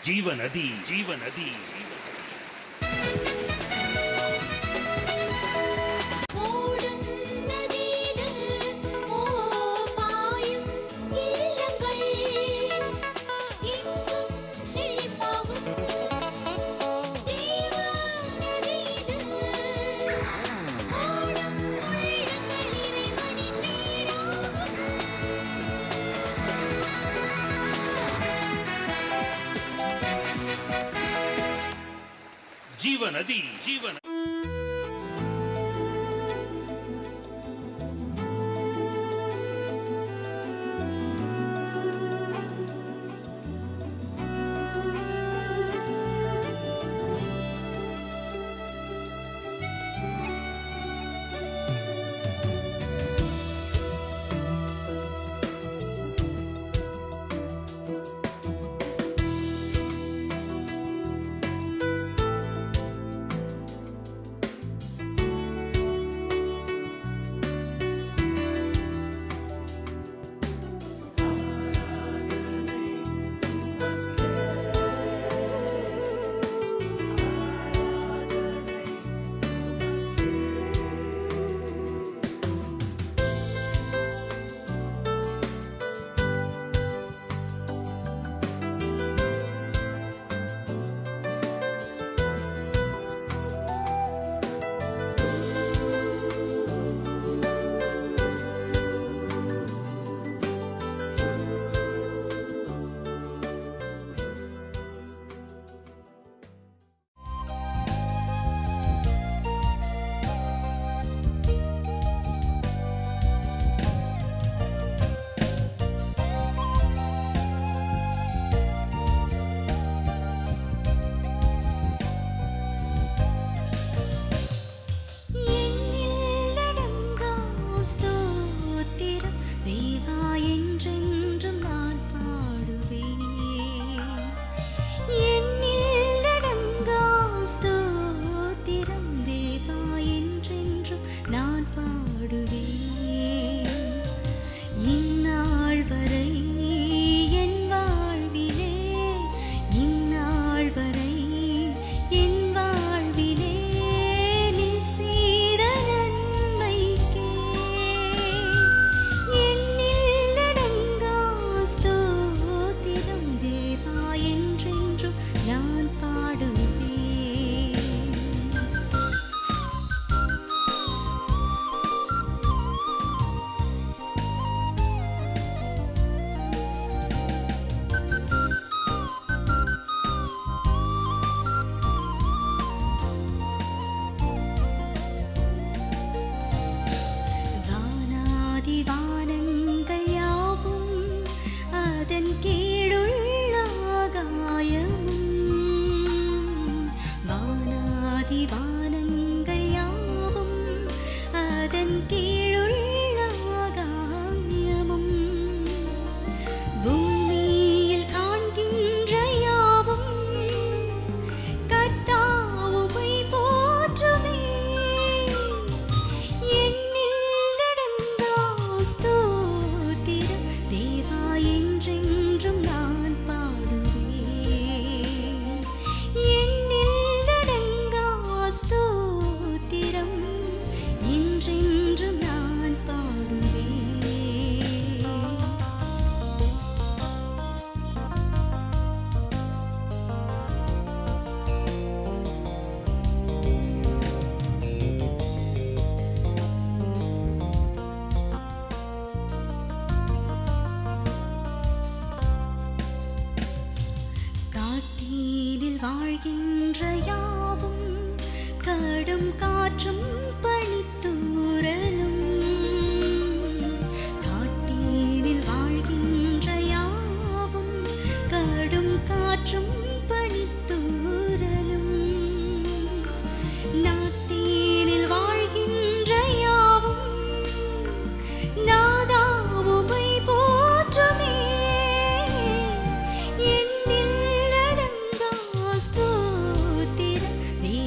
ஜீவநதி ஜீவநதி ஜீவநதி ஜீவன்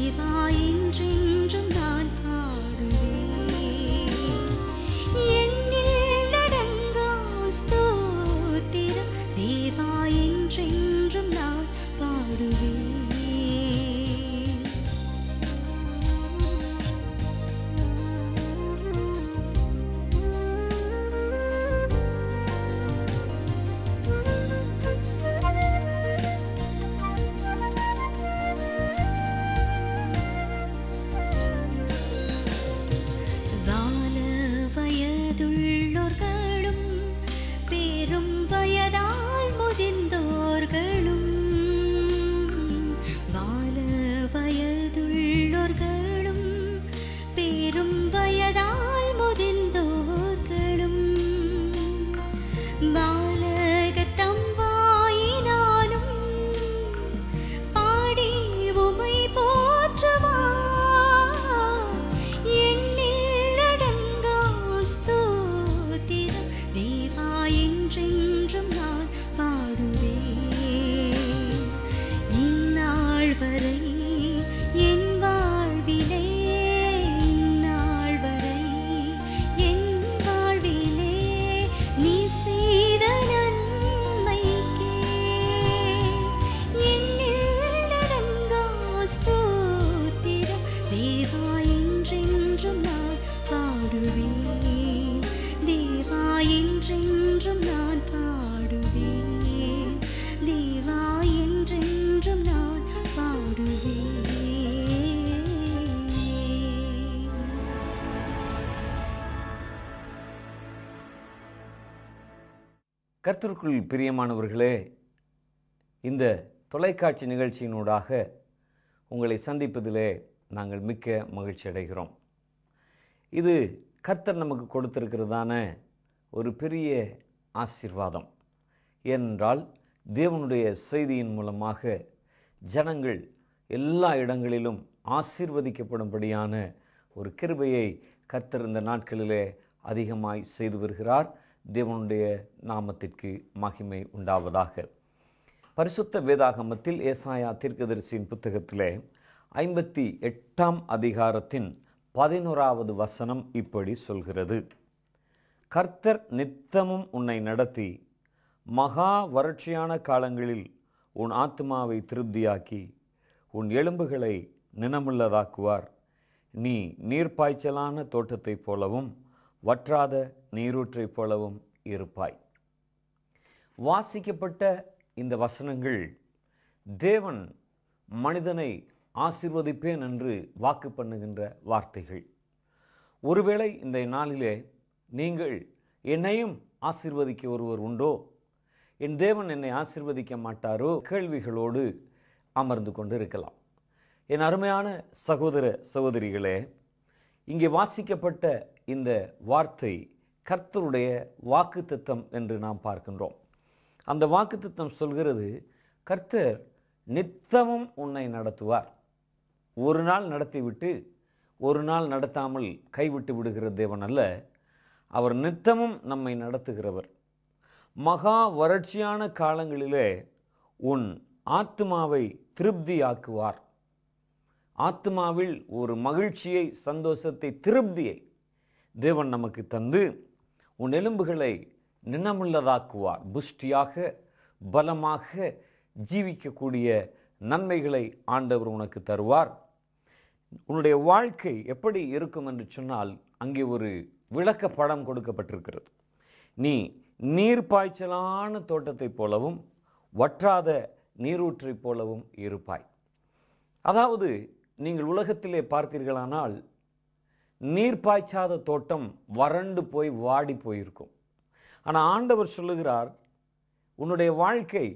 தேவா என்றென்றும் நான் பாலகத்தம் வாயினாலும் பாடி உமை போற்றுவார். எண்ணில் அடங்கா ஸ்தோத்திரம் தேவா என்றென்றும் நான் பாடுவேன். இந்நாள் வரை என் வாழ்விலே, இந்நாள் வரை என் வாழ்விலே நீ செய்த நன்மைக்கே எண்ணில் அடங்கா ஸ்தோத்திரம் தேவா என்றென்றும் நான் பாடுவேன். தேவா என்றென்றும் நான் பாடுவேன். தேவா என்றென்றும் நான் பாடுவேன். கர்த்தருக்குள் பிரியமானவர்களே, இந்த தொலைக்காட்சி நிகழ்ச்சியினூடாக உங்களை சந்திப்பதிலே நாங்கள் மிக்க மகிழ்ச்சி அடைகிறோம். இது கர்த்தர் நமக்கு கொடுத்திருக்கிறதான ஒரு பெரிய ஆசீர்வாதம். ஏனென்றால் தேவனுடைய செய்தியின் மூலமாக ஜனங்கள் எல்லா இடங்களிலும் ஆசீர்வதிக்கப்படும்படியான ஒரு கிருபையை கர்த்தர் இந்த நாட்களிலே அதிகமாய் செய்து வருகிறார். தேவனுடைய நாமத்திற்கு மகிமை உண்டாவதாக. பரிசுத்த வேதாகமத்தில் ஏசாயா தீர்க்கதரிசியின் புத்தகத்திலே 58ஆம் அதிகாரத்தின் 11வது வசனம் இப்படி சொல்கிறது: கர்த்தர் நித்தமும் உன்னை நடத்தி மகா வறட்சியான காலங்களில் உன் ஆத்துமாவை திருப்தியாக்கி உன் எலும்புகளை நினமுள்ளதாக்குவார். நீ நீர்ப்பாய்ச்சலான தோட்டத்தைப் போலவும் வற்றாத நீரூற்றைப் போலவும் இருப்பாய். வாசிக்கப்பட்ட இந்த வசனங்கள் தேவன் மனிதனை ஆசீர்வதிப்பேன் என்று வாக்கு பண்ணுகின்ற வார்த்தைகள். ஒருவேளை இந்த நாளிலே நீங்கள் என்னையும் ஆசீர்வதிக்க ஒருவர் உண்டோ, என் தேவன் என்னை ஆசீர்வதிக்க மாட்டாரோ கேள்விகளோடு அமர்ந்து கொண்டு இருக்கலாம். என் அருமையான சகோதர சகோதரிகளே, இங்கே வாசிக்கப்பட்ட இந்த வார்த்தை கர்த்தருடைய வாக்குத்தத்தம் என்று நாம் பார்க்கின்றோம். அந்த வாக்குத்தத்தம் சொல்கிறது, கர்த்தர் நித்தமும் உன்னை நடத்துவார். ஒரு நாள் நடத்திவிட்டு ஒரு நாள் நடத்தாமல் கைவிட்டு விடுகிற தேவன் அல்ல, அவர் நித்தமும் நம்மை நடத்துகிறவர். மகா வறட்சியான காலங்களிலே உன் ஆத்துமாவை திருப்தியாக்குவார். ஆத்துமாவில் ஒரு மகிழ்ச்சியை, சந்தோஷத்தை, திருப்தியை தேவன் நமக்கு தந்து உன் எலும்புகளை நினமுள்ளதாக்குவார். புஷ்டியாக பலமாக ஜீவிக்கக்கூடிய நன்மைகளை ஆண்டவர் உனக்கு தருவார். உன்னுடைய வாழ்க்கை எப்படி இருக்கும் என்று சொன்னால், அங்கே ஒரு விளக்க படம் கொடுக்கப்பட்டிருக்கிறது. நீ நீர்ப்பாய்ச்சலான தோட்டத்தைப் போலவும் வற்றாத நீரூற்றைப் போலவும் இருப்பாய். அதாவது நீங்கள் உலகத்திலே பார்த்தீர்களானால் நீர் பாய்ச்சாத தோட்டம் வறண்டு போய் வாடி போயிருக்கும். ஆனால் ஆண்டவர் சொல்லுகிறார், உன்னுடைய வாழ்க்கை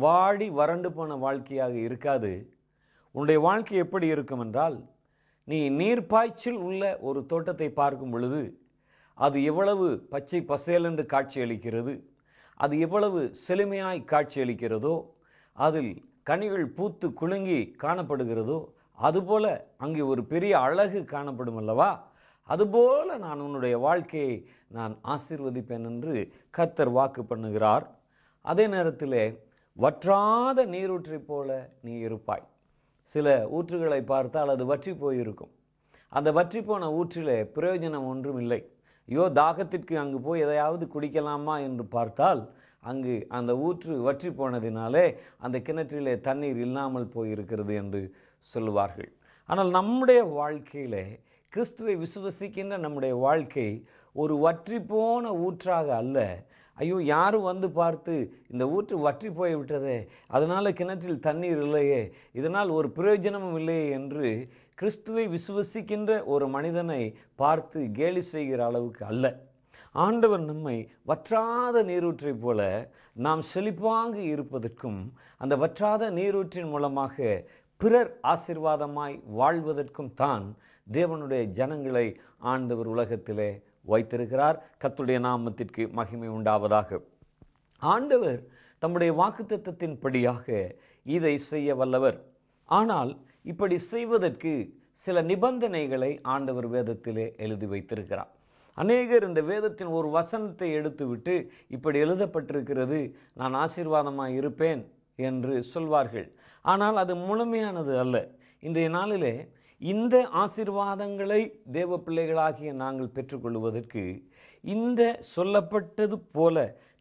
வாடி வறண்டு போன வாழ்க்கையாக இருக்காது. உன்னுடைய வாழ்க்கை எப்படி இருக்கும் என்றால், நீ நீர் பாய்ச்சல் உள்ள ஒரு தோட்டத்தை பார்க்கும் பொழுது அது எவ்வளவு பச்சை பசேல் என்று காட்சியளிக்கிறது, அது எவ்வளவு செழுமையாய் காட்சியளிக்கிறதோ, அதில் கனிகள் பூத்து குலுங்கி காணப்படுகிறதோ, அதுபோல அங்கே ஒரு பெரிய அழகு காணப்படும் அல்லவா? அதுபோல நான் உன்னுடைய வாழ்க்கையை நான் ஆசீர்வதிப்பேன் என்று கர்த்தர் வாக்கு பண்ணுகிறார். அதே நேரத்திலே வற்றாத நீரூற்றை போல நீ இருப்பாய். சில ஊற்றுகளை பார்த்தால் அது வற்றி போயிருக்கும். அந்த வற்றி போன ஊற்றிலே பிரயோஜனம் ஒன்றும் இல்லை. ஐயோ, தாகத்திற்கு அங்கு போய் எதையாவது குடிக்கலாமா என்று பார்த்தால் அங்கு அந்த ஊற்று வற்றி போனதினாலே அந்த கிணற்றிலே தண்ணீர் இல்லாமல் போயிருக்கிறது என்று சொல்லுவார்கள். ஆனால் நம்முடைய வாழ்க்கையிலே, கிறிஸ்துவை விசுவசிக்கின்ற நம்முடைய வாழ்க்கை ஒரு வற்றி போன ஊற்றாக அல்ல. ஐயோ, யாரும் வந்து பார்த்து இந்த ஊற்று வற்றி போய்விட்டதே, அதனால் கிணற்றில் தண்ணீர் இல்லையே, இதனால் ஒரு பிரயோஜனமும் இல்லையே என்று கிறிஸ்துவை விசுவசிக்கின்ற ஒரு மனிதனை பார்த்து கேலி செய்கிற அளவுக்கு அல்ல. ஆண்டவர் நம்மை வற்றாத நீரூற்றை போல நாம் செழிப்பாக இருப்பதற்கும், அந்த வற்றாத நீரூற்றின் மூலமாக பிறர் ஆசீர்வாதமாய் வாழ்வதற்கும் தான் தேவனுடைய ஜனங்களை ஆண்டவர் உலகத்திலே வைத்திருக்கிறார். கர்த்தருடைய நாமத்திற்கு மகிமை உண்டாவதாக. ஆண்டவர் தம்முடைய வாக்குத்தத்தத்தின்படியாக இதை செய்ய வல்லவர். ஆனால் இப்படி செய்வதற்கு சில நிபந்தனைகளை ஆண்டவர் வேதத்திலே எழுதி வைத்திருக்கிறார். அநேகர் இந்த வேதத்தின் ஒரு வசனத்தை எடுத்துவிட்டு இப்படி எழுதப்பட்டிருக்கிறது, நான் ஆசீர்வாதமாக இருப்பேன் என்று சொல்வார்கள். ஆனால் அது முழுமையானது அல்ல. இன்றைய நாளிலே இந்த ஆசீர்வாதங்களை தேவ பிள்ளைகளாகிய நாங்கள் பெற்றுக்கொள்வதற்கு இந்த சொல்லப்பட்டது போல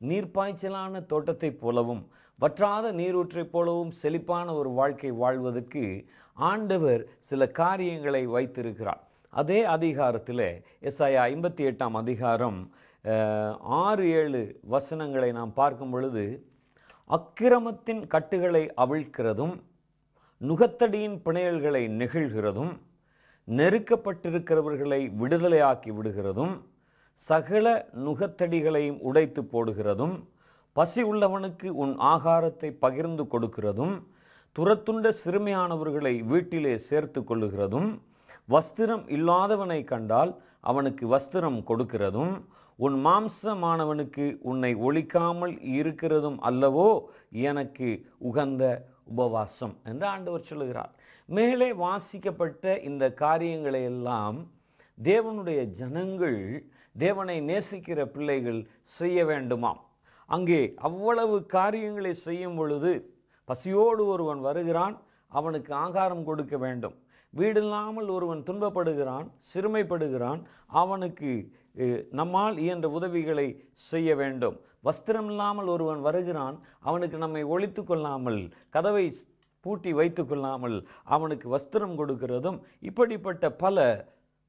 நீர்ப்பாய்ச்சலான தோட்டத்தைப் போலவும் வற்றாத நீரூற்றைப் போலவும் செழிப்பான ஒரு வாழ்க்கை வாழ்வதற்கு ஆண்டவர் சில காரியங்களை வைத்திருக்கிறார். அதே அதிகாரத்தில் எசாயா 58 அதிகாரம் 6-7 வசனங்களை நாம் பார்க்கும் பொழுது, அக்கிரமத்தின் கட்டுகளை அவிழ்க்கிறதும் நுகத்தடியின் பிணையல்களை நெகிழ்கிறதும் நெருக்கப்பட்டிருக்கிறவர்களை விடுதலையாக்கி விடுகிறதும் சகல நுகத்தடிகளையும் உடைத்து போடுகிறதும் பசி உள்ளவனுக்கு உன் ஆகாரத்தை பகிர்ந்து கொடுக்கிறதும் துரத்துண்ட சிறுமையானவர்களை வீட்டிலே சேர்த்து கொள்ளுகிறதும் வஸ்திரம் இல்லாதவனை கண்டால் அவனுக்கு வஸ்திரம் கொடுக்கிறதும் உன் மாம்சமானவனுக்கு உன்னை ஒழிக்காமல் இருக்கிறதும் அல்லவோ எனக்கு உகந்த உபவாசம் என்று ஆண்டவர் சொல்லுகிறார். மேலே வாசிக்கப்பட்ட இந்த காரியங்களை எல்லாம் தேவனுடைய ஜனங்கள், தேவனை நேசிக்கிற பிள்ளைகள் செய்ய வேண்டுமாம். அங்கே அவ்வளவு காரியங்களை செய்யும் பொழுது பசியோடு ஒருவன் வருகிறான், அவனுக்கு ஆகாரம் கொடுக்க வேண்டும். வீடில்லாமல் ஒருவன் துன்பப்படுகிறான், சிறுமைப்படுகிறான், அவனுக்கு நம்மால் இயன்ற உதவிகளை செய்ய வேண்டும். வஸ்திரம் இல்லாமல் ஒருவன் வருகிறான், அவனுக்கு நம்மை ஒழித்து கொள்ளாமல், கதவை பூட்டி வைத்து கொள்ளாமல் அவனுக்கு வஸ்திரம் கொடுக்கிறதும், இப்படிப்பட்ட பல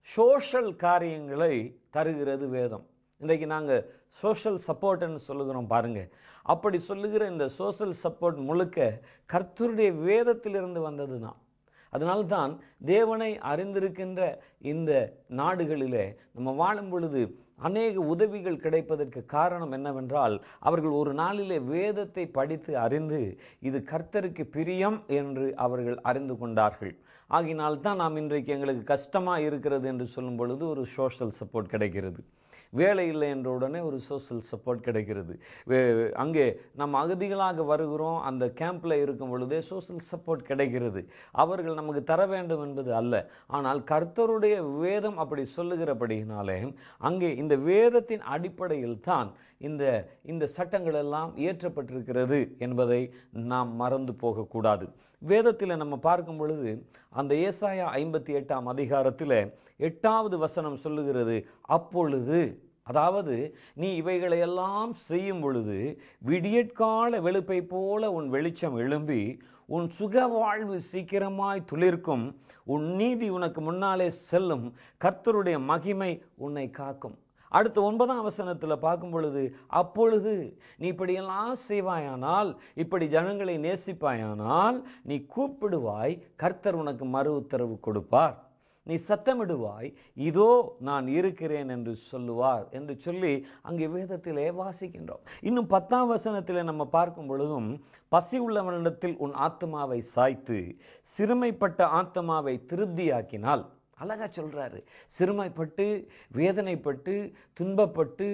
சோஷல் காரியங்களை தருகிறது வேதம். இன்றைக்கு நாங்கள் சோஷியல் சப்போர்ட்னு சொல்லுகிறோம் பாருங்கள். அப்படி சொல்லுகிற இந்த சோஷியல் சப்போர்ட் முழுக்க கர்த்தருடைய வேதத்திலிருந்து வந்தது தான். அதனால்தான் தேவனை அறிந்திருக்கின்ற இந்த நாடுகளிலே நம்ம வாழும் பொழுது அநேக உதவிகள் கிடைப்பதற்கு காரணம் என்னவென்றால், அவர்கள் ஒரு நாளிலே வேதத்தை படித்து அறிந்து இது கர்த்தருக்கு பிரியம் என்று அவர்கள் அறிந்து கொண்டார்கள். ஆகினால்தான் நாம் இன்றைக்கு எங்களுக்கு கஷ்டமாக இருக்கிறது என்று சொல்லும் பொழுது ஒரு சோஷியல் சப்போர்ட் கிடைக்கிறது. வேலை இல்லை என்ற உடனே ஒரு சோஷியல் சப்போர்ட் கிடைக்கிறது. அங்கே நம்ம அகதிகளாக வருகிறோம், அந்த கேம்பில் இருக்கும் பொழுதே சோஷியல் சப்போர்ட் கிடைக்கிறது. அவர்கள் நமக்கு தர வேண்டும் என்பது அல்ல, ஆனால் கர்த்தருடைய வேதம் அப்படி சொல்லுகிறபடியினாலே அங்கே இந்த வேதத்தின் அடிப்படையில் தான் இந்த சட்டங்கள் எல்லாம் இயற்றப்பட்டிருக்கிறது என்பதை நாம் மறந்து போகக்கூடாது. வேதத்தில் நம்ம பார்க்கும் பொழுது அந்த ஏசாயா 58 அதிகாரத்தில் 8வது வசனம் சொல்லுகிறது, அப்பொழுது, அதாவது நீ இவைகளையெல்லாம் செய்யும் பொழுது விடியற்கால வெளுப்பை போல உன் வெளிச்சம் எழும்பி உன் சுக வாழ்வு சீக்கிரமாய் துளிர்க்கும், உன் நீதி உனக்கு முன்னாலே செல்லும், கர்த்தருடைய மகிமை உன்னை காக்கும். அடுத்த 9ஆம் வசனத்தில் பார்க்கும் பொழுது, அப்பொழுது நீ இப்படியெல்லாம் செய்வாயானால், இப்படி ஜனங்களை நேசிப்பாயானால், நீ கூப்பிடுவாய், கர்த்தர் உனக்கு மறு உத்தரவு கொடுப்பார். நீ சத்தமிடுவாய், இதோ நான் இருக்கிறேன் என்று சொல்லுவார் என்று சொல்லி அங்கே வேதத்திலே வாசிக்கின்றோம். இன்னும் 10ஆம் வசனத்தில் நம்ம பார்க்கும் பொழுதும், பசி உள்ளவனிடத்தில் உன் ஆத்மாவை சாய்த்து சிறுமைப்பட்ட ஆத்மாவை திருப்தியாக்கினால், அழகா சொல்றாரு. சிறுமைப்பட்டு வேதனைப்பட்டு துன்பப்பட்டு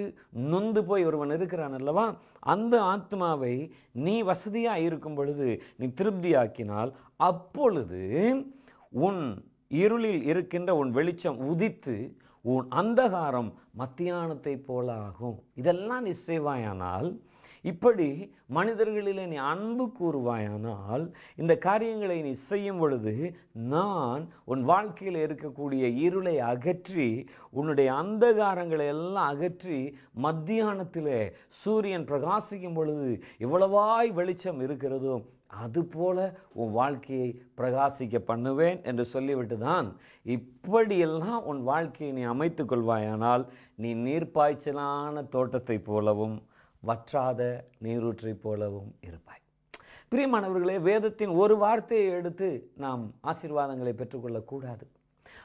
நொந்து போய் ஒருவன் இருக்கிறான் அல்லவா, அந்த ஆத்மாவை நீ வசதியாக இருக்கும் பொழுது நீ திருப்தியாக்கினால், அப்பொழுது உன் இருளில் இருக்கின்ற உன் வெளிச்சம் உதித்து உன் அந்தகாரம் மத்தியானத்தை போல ஆகும். இதெல்லாம் நீ செய்வாயானால், இப்படி மனிதர்களிலே நீ அன்பு கூறுவாயானால், இந்த காரியங்களை நீ செய்யும் பொழுது நான் உன் வாழ்க்கையில் இருக்கக்கூடிய இருளை அகற்றி, உன்னுடைய அந்தகாரங்களை எல்லாம் அகற்றி, மத்தியானத்திலே சூரியன் பிரகாசிக்கும் பொழுது எவ்வளவாய் வெளிச்சம் இருக்கிறதோ அதுபோல உன் வாழ்க்கையை பிரகாசிக்க பண்ணுவேன் என்று சொல்லிவிட்டு தான், இப்படியெல்லாம் உன் வாழ்க்கையை நீ அமைத்து கொள்வாயானால் நீ நீர்ப்பாய்ச்சலான தோட்டத்தை போலவும் வற்றாத நீரூற்றை போலவும் இருப்பாய். பிரியமானவர்களே, வேதத்தின் ஒரு வார்த்தையை எடுத்து நாம் ஆசீர்வாதங்களை பெற்றுக்கொள்ளக்கூடாது.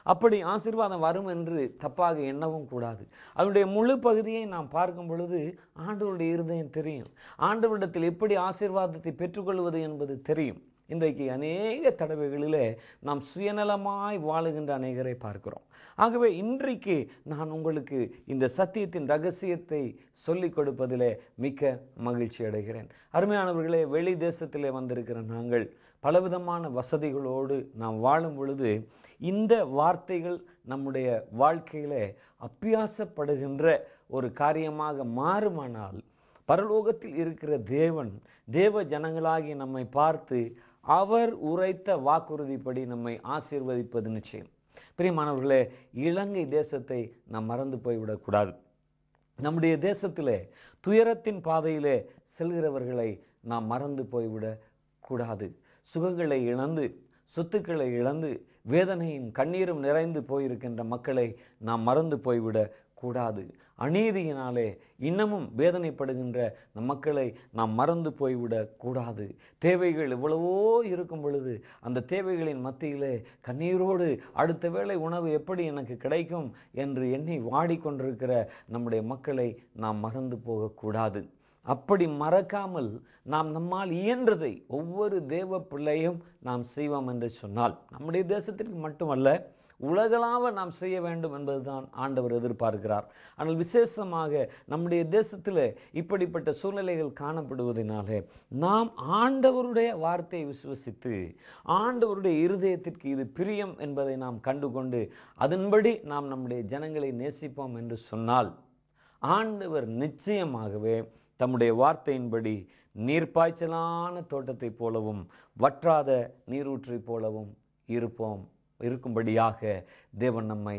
அப்படி ஆசீர்வாதம் வரும் என்று தப்பாக எண்ணவும் கூடாது. அதனுடைய முழு பகுதியை நாம் பார்க்கும் பொழுது ஆண்டவருடைய இருதயம் தெரியும். ஆண்டவரிடத்தில் எப்படி ஆசீர்வாதத்தை பெற்றுக்கொள்வது என்பது தெரியும். இன்றைக்கு அநேக தடவைகளிலே நாம் சுயநலமாய் வாழுகின்ற அநேகரை பார்க்கிறோம். ஆகவே இன்றைக்கு நான் உங்களுக்கு இந்த சத்தியத்தின் ரகசியத்தை சொல்லிக் கொடுப்பதிலே மிக்க மகிழ்ச்சி அடைகிறேன். அருமையானவர்களே, வெளி தேசத்திலே வந்திருக்கிற நாங்கள் பலவிதமான வசதிகளோடு நாம் வாழும் பொழுது இந்த வார்த்தைகள் நம்முடைய வாழ்க்கையிலே அபியாசப்படுகின்ற ஒரு காரியமாக மாறுமானால் பரலோகத்தில் இருக்கிற தேவன் தேவ ஜனங்களாகி நம்மை பார்த்து அவர் உரைத்த வாக்குறுதிப்படி நம்மை ஆசீர்வதிப்பது நிச்சயம். பிரியமானவர்களே, இலங்கை தேசத்தை நாம் மறந்து போய்விடக்கூடாது. நம்முடைய தேசத்திலே துயரத்தின் பாதையிலே செல்கிறவர்களை நாம் மறந்து போய்விடக் கூடாது. சுகங்களை இழந்து, சொத்துக்களை இழந்து, வேதனையும் கண்ணீரும் நிறைந்து போயிருக்கின்ற மக்களை நாம் மறந்து போய்விடக் கூடாது. அநீதியினாலே இன்னமும் வேதனைப்படுகின்ற நம் மக்களை நாம் மறந்து போய்விடக் கூடாது. தேவைகள் எவ்வளவோ இருக்கும் பொழுது அந்த தேவைகளின் மத்தியிலே கண்ணீரோடு அடுத்த வேளை உணவு எப்படி எனக்கு கிடைக்கும் என்று எண்ணி வாடிக்கொண்டிருக்கிற நம்முடைய மக்களை நாம் மறந்து போகக்கூடாது. அப்படி மறக்காமல் நாம் நம்மால் இயன்றதை ஒவ்வொரு தேவ பிள்ளையும் நாம் செய்வோம் என்று சொன்னால் நம்முடைய தேசத்திற்கு மட்டுமல்ல, உலகளாவ நாம் செய்ய வேண்டும் என்பதுதான் ஆண்டவர் எதிர்பார்க்கிறார். ஆனால் விசேஷமாக நம்முடைய தேசத்தில் இப்படிப்பட்ட சூழ்நிலைகள் காணப்படுவதனாலே நாம் ஆண்டவருடைய வார்த்தையை விசுவசித்து ஆண்டவருடைய இருதயத்திற்கு இது பிரியம் என்பதை நாம் கண்டுகொண்டு அதன்படி நாம் நம்முடைய ஜனங்களை நேசிப்போம் என்று சொன்னால் ஆண்டவர் நிச்சயமாகவே தம்முடைய வார்த்தையின்படி நீர்ப்பாய்ச்சலான தோட்டத்தை போலவும் வற்றாத நீரூற்றை போலவும் இருக்கும்படியாக தேவன் நம்மை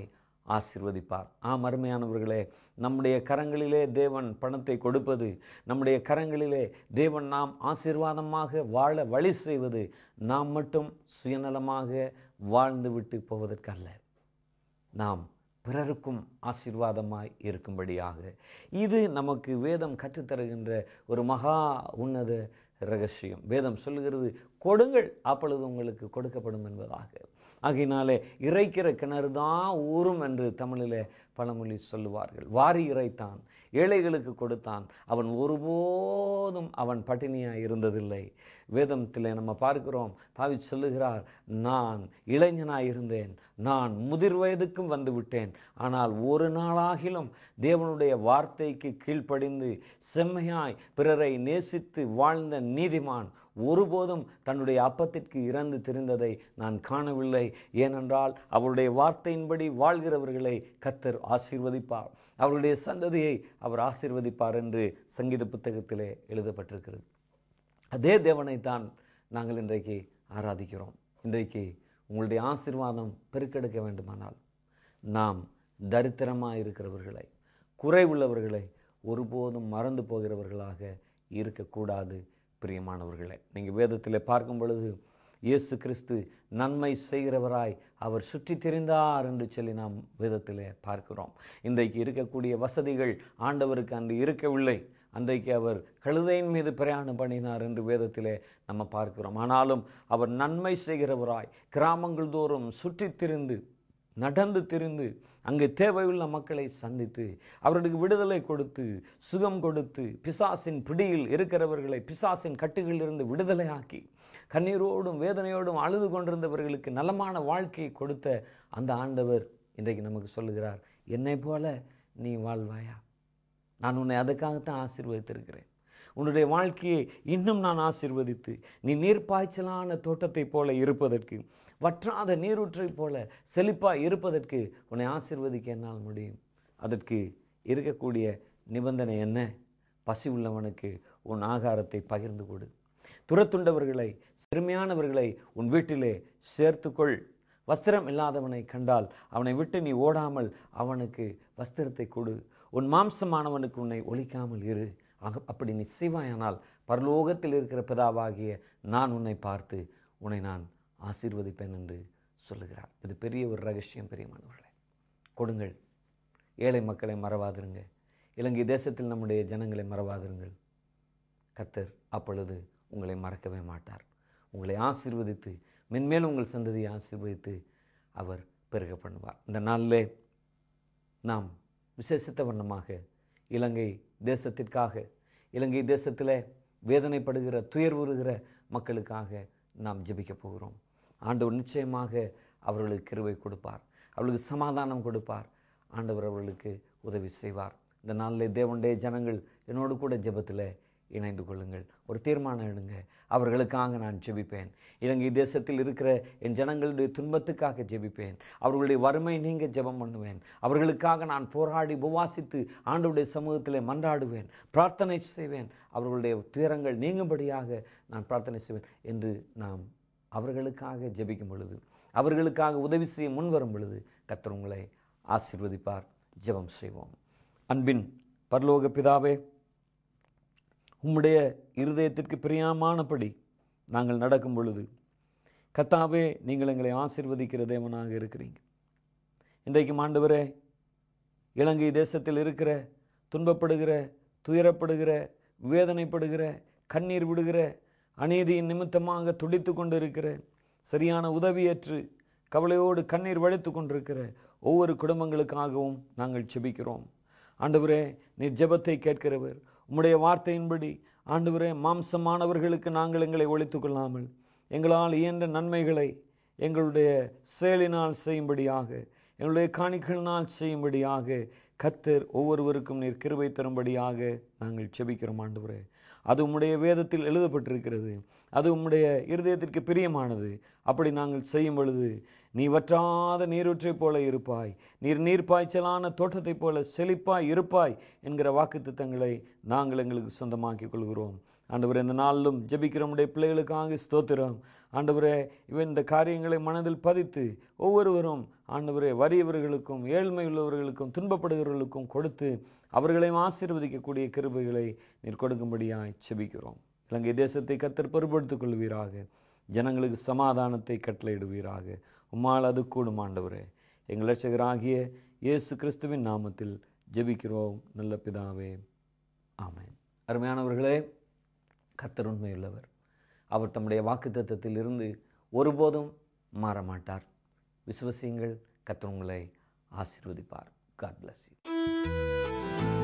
ஆசீர்வதிப்பார். அருமையானவர்களே, நம்முடைய கரங்களிலே தேவன் பணத்தை கொடுப்பது, நம்முடைய கரங்களிலே தேவன் நாம் ஆசீர்வாதமாக வாழ வழி செய்வது நாம் மட்டும் சுயநலமாக வாழ்ந்து விட்டு போவதற்கல்ல, நாம் பிறருக்கும் ஆசீர்வாதமாய் இருக்கும்படியாக. இது நமக்கு வேதம் கற்றுத்தருகின்ற ஒரு மகா உன்னத இரகசியம். வேதம் சொல்லுகிறது, கொடுங்கள் அப்பொழுது உங்களுக்கு கொடுக்கப்படும் என்பதாக. ஆகையினாலே இறைக்கிற கிணறு தான் ஊறும் என்று தமிழிலே பழமொழி சொல்லுவார்கள். வாரி இறைத்தான், ஏழைகளுக்கு கொடுத்தான், அவன் ஒருபோதும் அவன் பட்டினியாக இருந்ததில்லை. வேதத்திலே நம்ம பார்க்கிறோம், தாவீது சொல்லுகிறார், நான் இளைஞனாக இருந்தேன், நான் முதிர் வயதுக்கும் வந்து விட்டேன், ஆனால் ஒரு நாளாகிலும் தேவனுடைய வார்த்தைக்கு கீழ்ப்படிந்து செம்மையாய் பிறரை நேசித்து வாழ்ந்த நீதிமான் ஒருபோதும் தன்னுடைய அப்பத்திற்கு இறந்து திரிந்ததை நான் காணவில்லை. ஏனென்றால் அவருடைய வார்த்தையின்படி வாழ்கிறவர்களை கர்த்தர் ஆசீர்வதிப்பார், அவருடைய சந்ததியை அவர் ஆசீர்வதிப்பார் என்று சங்கீத புத்தகத்திலே எழுதப்பட்டிருக்கிறது. அதே தேவனைத்தான் நாங்கள் இன்றைக்கு ஆராதிக்கிறோம். இன்றைக்கு உங்களுடைய ஆசீர்வாதம் பெருக்கெடுக்க வேண்டுமானால் நாம் தரித்திரமாக இருக்கிறவர்களை, குறைவுள்ளவர்களை ஒருபோதும் மறந்து போகிறவர்களாக இருக்கக்கூடாது. பிரியமானவர்களே, நீங்கள் வேதத்தில் பார்க்கும் பொழுது இயேசு கிறிஸ்து நன்மை செய்கிறவராய் அவர் சுற்றி திரிந்தார் என்று சொல்லி நாம் வேதத்திலே பார்க்கிறோம். இன்றைக்கு இருக்கக்கூடிய வசதிகள் ஆண்டவருக்கு அன்று இருக்கவில்லை. அன்றைக்கு அவர் கழுதையின் மீது பிரயாணம் பண்ணினார் என்று வேதத்திலே நம்ம பார்க்கிறோம். ஆனாலும் அவர் நன்மை செய்கிறவராய் கிராமங்கள் தோறும் சுற்றி திரிந்து நடந்து திரிந்து அங்கே தேவையுள்ள மக்களை சந்தித்து அவர்களுக்கு விடுதலை கொடுத்து சுகம் கொடுத்து பிசாசின் பிடியில் இருக்கிறவர்களை பிசாசின் கட்டுகளிலிருந்து விடுதலையாக்கி கண்ணீரோடும் வேதனையோடும் அழுது கொண்டிருந்தவர்களுக்கு நலமான வாழ்க்கையை கொடுத்த அந்த ஆண்டவர் இன்றைக்கு நமக்கு சொல்லுகிறார், என்னை போல நீ வாழ்வாயா? நான் உன்னை அதுக்காகத்தான் ஆசீர்வதித்திருக்கிறேன். உன்னுடைய வாழ்க்கையை இன்னும் நான் ஆசீர்வதித்து நீ நீர்ப்பாய்ச்சலான தோட்டத்தை போல இருப்பதற்கு, வற்றாத நீரூற்றை போல செழிப்பாக இருப்பதற்கு உன்னை ஆசீர்வதிக்க என்னால் முடியும். அதற்கு இருக்கக்கூடிய நிபந்தனை என்ன? பசி உள்ளவனுக்கு உன் ஆகாரத்தை பகிர்ந்து கொடு. துரத்துண்டவர்களை, சிறுமையானவர்களை உன் வீட்டிலே சேர்த்துக்கொள். வஸ்திரம் இல்லாதவனை கண்டால் அவனை விட்டு நீ ஓடாமல் அவனுக்கு வஸ்திரத்தை கொடு. உன் மாம்சமானவனுக்கு உன்னை ஒழிக்காமல் இரு. அப்படி நீ செய்வாயானால் பரலோகத்தில் இருக்கிற பிதாவாகிய நான் உன்னை பார்த்து உன்னை நான் ஆசீர்வதிப்பேன் என்று சொல்லுகிறார். இது பெரிய ஒரு ரகசியம். பிரியமானவர்களே, கொடுங்கள். ஏழை மக்களை மறவாதிருங்க. இலங்கை தேசத்தில் நம்முடைய ஜனங்களை மறவாதிருங்கள். கர்த்தர் அப்பொழுது உங்களை மறக்கவே மாட்டார். உங்களை ஆசீர்வதித்து மென்மேலும் உங்கள் சந்ததியை ஆசீர்வதித்து அவர் பெருக பண்ணுவார். இந்த நாளிலே நாம் விசேஷித்த வண்ணமாக இலங்கை தேசத்திற்காக, இலங்கை தேசத்தில் வேதனைப்படுகிற துயர்வுறுகிற மக்களுக்காக நாம் ஜெபிக்க போகிறோம். ஆண்டவர் நிச்சயமாக அவர்களுக்கு கிருபை கொடுப்பார், அவர்களுக்கு சமாதானம் கொடுப்பார். ஆண்டவர் அவர்களுக்கு உதவி செய்வார். இந்த நாளிலே தேவனுடைய ஜனங்கள் என்னோடு கூட ஜெபத்தில் இணைந்து கொள்ளுங்கள். ஒரு தீர்மானம் எடுங்க, அவர்களுக்காக நான் ஜெபிப்பேன். இலங்கை தேசத்தில் இருக்கிற என் ஜனங்களுடைய துன்பத்துக்காக ஜெபிப்பேன். அவர்களுடைய வறுமை நீங்க ஜெபம் பண்ணுவேன். அவர்களுக்காக நான் போராடி உபவாசித்து ஆண்டவருடைய சமூகத்தில் மன்றாடுவேன், பிரார்த்தனை செய்வேன். அவர்களுடைய துயரங்கள் நீங்கும்படியாக நான் பிரார்த்தனை செய்வேன் என்று நாம் அவர்களுக்காக ஜெபிக்கும் பொழுது, அவர்களுக்காக உதவி செய்ய முன்வரும் பொழுது கர்த்தர் உங்களை ஆசீர்வதிப்பார். ஜெபம் செய்வோம். அன்பின் பரலோக பிதாவே, உம்முடைய இருதயத்திற்கு பிரியமானபடி நாங்கள் நடக்கும் பொழுது கர்த்தாவே, நீங்கள் எங்களை ஆசீர்வதிக்கிற தேவனாக இருக்கிறீங்க. இன்றைக்கும் ஆண்டவரே, இலங்கை தேசத்தில் இருக்கிற துன்பப்படுகிற, துயரப்படுகிற, வேதனைப்படுகிற, கண்ணீர் விடுகிற, அநீதியின் நிமித்தமாக துடித்து கொண்டு இருக்கிற, சரியான உதவியற்று கவலையோடு கண்ணீர் வழித்து கொண்டிருக்கிற ஒவ்வொரு குடும்பங்களுக்காகவும் நாங்கள் ஜெபிக்கிறோம். ஆண்டவரே, நீர் ஜெபத்தை கேட்கிறவர். உம்முடைய வார்த்தையின்படி ஆண்டவரே, மாம்சமானவர்களுக்கு நாங்கள் எங்களை ஒழித்து கொள்ளாமல் எங்களால் இயன்ற நன்மைகளை எங்களுடைய செயலினால் செய்யும்படியாக, எங்களுடைய காணிக்கையினால் செய்யும்படியாக கர்த்தர் ஒவ்வொருவருக்கும் நீர் கிருபை தரும்படியாக நாங்கள் ஜெபிக்கிறோம். ஆண்டவரே, அது உம்முடைய வேதத்தில் எழுதப்பட்டிருக்கிறது, அது உம்முடைய இருதயத்திற்கு பிரியமானது. அப்படி நாங்கள் செய்யும் பொழுது நீ வற்றாத நீரூற்றை போல இருப்பாய், நீர்ப்பாய்ச்சலான தோட்டத்தைப் போல செழிப்பாய் இருப்பாய் என்கிற வாக்குத்தத்தங்களை நாங்கள் எங்களுக்கு சொந்தமாக்கிக் கொள்கிறோம். ஆண்டவரே, இந்த நாளிலும் ஜெபிக்கிற நம்முடைய பிள்ளைகளுக்காக ஸ்தோத்திரம். ஆண்டவரே, இந்த காரியங்களை மனதில் பதித்து ஒவ்வொருவரும் ஆண்டவரே வறியவர்களுக்கும் ஏழ்மை உள்ளவர்களுக்கும் துன்பப்படுகிறவர்களுக்கும் கொடுத்து அவர்களையும் ஆசீர்வதிக்கக்கூடிய கிருபைகளை நீர் கொடுக்கும்படியாய் ஜெபிக்கிறோம். இலங்கை தேசத்தை கர்த்தர் பொறுப்படுத்திக் கொள்வீராக, ஜனங்களுக்கு சமாதானத்தை கட்டளையிடுவீராக. உம்மால் அது கூடும் ஆண்டவரே. எங்கள் இரட்சகராகிய இயேசு கிறிஸ்துவின் நாமத்தில் ஜெபிக்கிறோம் நல்ல பிதாவே, ஆமென். அருமையானவர்களே, கர்த்தர் உண்மையுள்ளவர். அவர் தம்முடைய வாக்குத்தத்தத்தில் இருந்து ஒருபோதும் மாறமாட்டார். விசுவசியுங்கள், கர்த்தர் உங்களை ஆசீர்வதிப்பார். God bless you.